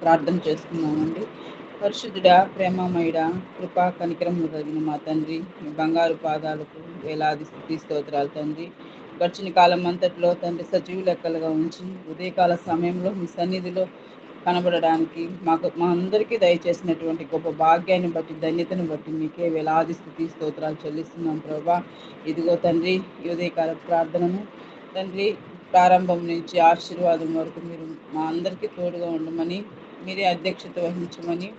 ప్రార్థన చేస్తున్నామండి. పరిశుద్ధుడా, ప్రేమమయుడా, కృపా కనికరము కలిగిన మా తండ్రి, మీ బంగారు పాదాలకు వేలాది స్తుతి స్తోత్రాలు తండ్రి. గడిచిన కాలం అంతట్లో తండ్రి సజీవ లెక్కలుగా ఉంచి ఉదయకాల సమయంలో మీ సన్నిధిలో కనబడడానికి మా అందరికీ దయచేసినటువంటి గొప్ప భాగ్యాన్ని బట్టి, ధన్యతను బట్టి మీకే వేలాది స్తుతి స్తోత్రాలు చెల్లిస్తున్నాం ప్రభా. ఇదిగో తండ్రి, ఈ ఉదయకాల ప్రార్థనను తండ్రి ప్రారంభం నుంచి ఆశీర్వాదం వరకు మీరు మా అందరికీ తోడుగా ఉండమని, మీరే అధ్యక్షత వహించమని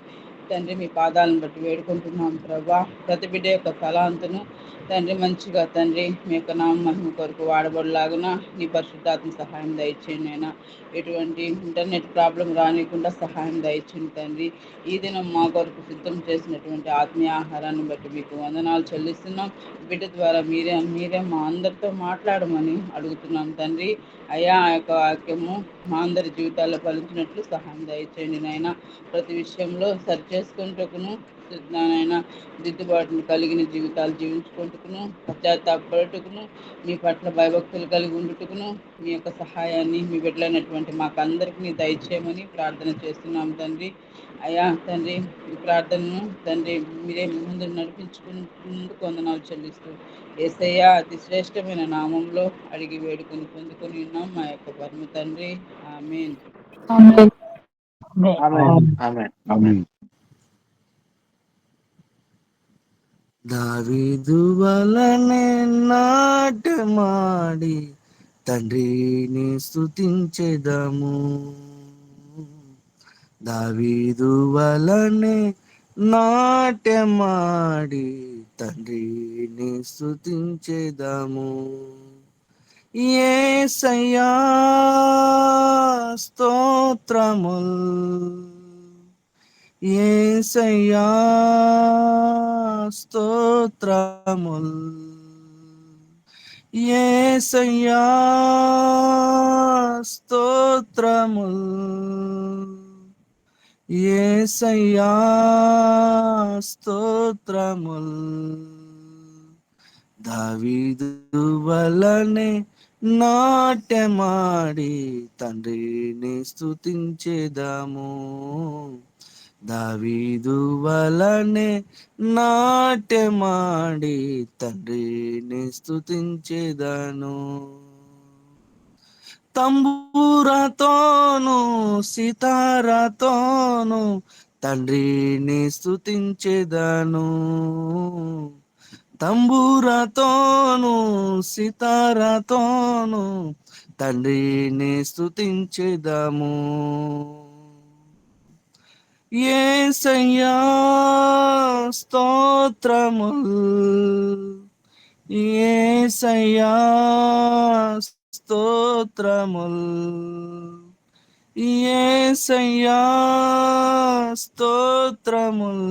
తండ్రి మీ పాదాలను బట్టి వేడుకుంటున్నాం ప్రభా. ప్రతి బిడ్డ యొక్క తలాంతును తండ్రి మంచిగా తండ్రి మీ యొక్క నామ మహిమ కొరకు వాడబడలాగున నీ పరిశుద్ధాత్మ సహాయం దయచేయండి అయినా. ఎటువంటి ఇంటర్నెట్ ప్రాబ్లం రానికుండా సహాయం దయచేయండి తండ్రి. ఈ దినం మా కొరకు సిద్ధం చేసినటువంటి ఆత్మీయ ఆహారాన్ని బట్టి మీకు వందనాలు చెల్లిస్తున్నాం. బిడ్డ ద్వారా మీరే మా అందరితో మాట్లాడమని అడుగుతున్నాం తండ్రి. అయ్యా ఆ యొక్క వాక్యము మా అందరి జీవితాల్లో ఫలించినట్లు సహాయం దయచేయండి నాయన. ప్రతి విషయంలో సరి చేసుకుంటకును నాయన దిద్దుబాటును కలిగిన జీవితాలు జీవించుకుంటుకును, పశ్చాత్తాపడుటకును, మీ పట్ల భయభక్తులు కలిగి ఉండుటకును మీ యొక్క సహాయాన్ని మీ బిడ్డలైనటువంటి మాకందరికీ దయచేయమని ప్రార్థన చేస్తున్నాం తండ్రి. అయ్యా తండ్రి, ఈ ప్రార్థనను తండ్రి మీరే ముందు నడిపించుకుంటూ వందనాలు చెల్లిస్తూ యేసయ్య అతి శ్రేష్టమైన నామంలో అడిగి వేడుకొని పొందుకొని ఉన్నాం మా యొక్క పరమ తండ్రి. ఆమేన్. ఆమేన్. ఆమేన్. ఆమేన్. దావీదు వలనే నాట్యమాడి తండ్రిని స్తుతించెదము. దావీదు వలనే నాట్యమాడి తండ్రిని స్తుతించెదము. యేసయ్యా స్తోత్రముల్, యేసయ్యా స్తోత్రముల్, యేసయ్యా స్తోత్రముల్, యేసయ్యా స్తోత్రముల్. దావీదు వలనే నాట్యమాడి తండ్రిని స్తుతించెదము. దావీదు వలనే నాట్యమాడి తండ్రిని స్తుతించెదను. తంబూరతోను సితారతోను తండ్రిని స్తుతించెదను. తంబూరతోను సితారతోను తండ్రిని స్తుతించెదము. యేసయ్యా స్తోత్రముల్, యేసయ్యా స్తోత్రముల్, యేసయ్యా స్తోత్రముల్,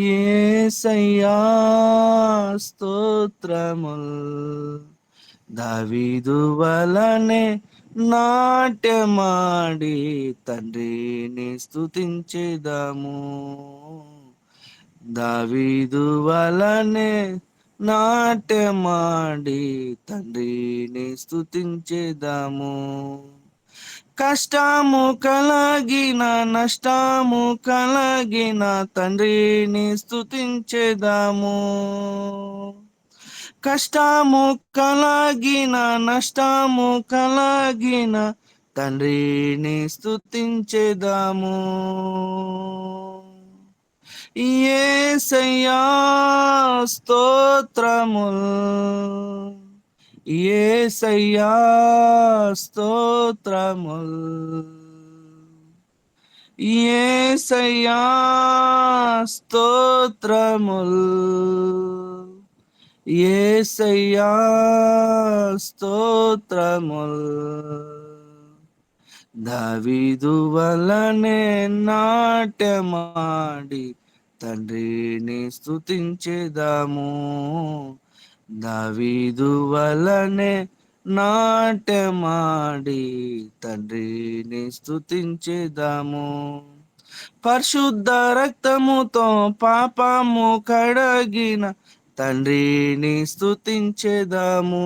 యేసయ్యా స్తోత్రముల్. దావీదు వలనే నాట్యమాడి తండ్రిని స్తుతించెదము. దావీదు వలనే నాట్యమాడి తండ్రిని స్తుతించెదము. కష్టము కలిగిన నష్టము కలిగిన తండ్రిని స్తుతించెదము. కష్టము కలిగిన నష్టము కలిగిన తండ్రిని స్తుతించెదము. యేసయ్యా స్తోత్రముల్, యేసయ్యా స్తోత్రముల్, యేసయ్యా స్తోత్రముల్, యేసయ్యా స్తోత్రముల్. దావీదు వలనే నాట్యమాడి తండ్రిని స్తుతించెదము. దావీదు వలనే నాట్యమాడి తండ్రిని స్తుతించెదము. పరిశుద్ధ రక్తముతో పాపము కడగిన తండ్రిని స్తుతించెదము.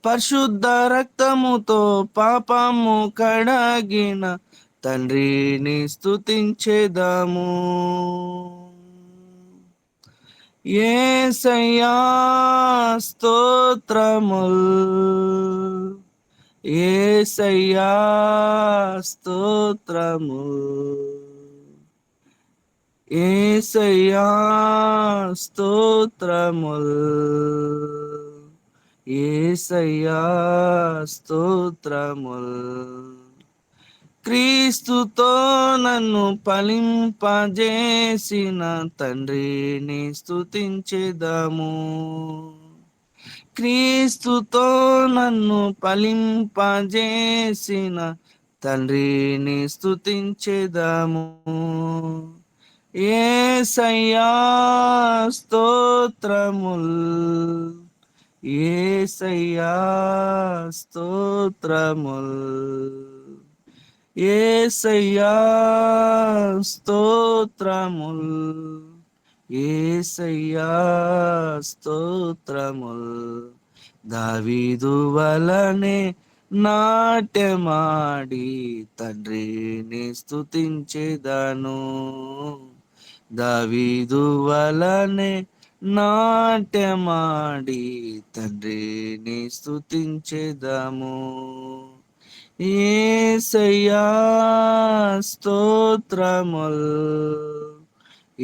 పరిశుద్ధ రక్తముతో పాపము కడగిన తండ్రిని స్తుతించెదము. యేసయ్యా స్తోత్రముల్, యేసయ్యా స్తోత్రముల్, యేసయ్యా స్తోత్రముల్, యేసయ్యా స్తోత్రముల్. క్రీస్తుతో నన్ను ఫలింపజేసిన తండ్రిని స్తుతించెదము. క్రీస్తుతో నన్ను ఫలింపజేసిన తండ్రిని స్తుతించెదము. యేసయ్యా స్తోత్రముల్, యేసయ్యా స్తోత్రముల్, యేసయ్యా స్తోత్రముల్, యేసయ్యా స్తోత్రముల్. దావీదు వలనే నాట్యమాడి తండ్రిని స్తుతించెదను. దావీదు వలనే నాట్యమాడి తండ్రిని స్తుతించెదము. యేసయ్యా స్తోత్రముల్,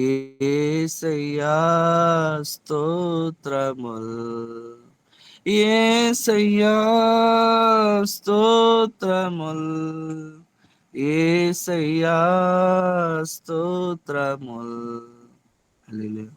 యేసయ్యా స్తోత్రముల్, యేసయ్యా స్తోత్రముల్, యేసయ్యా స్తోత్రముల్. హల్లెలూయా.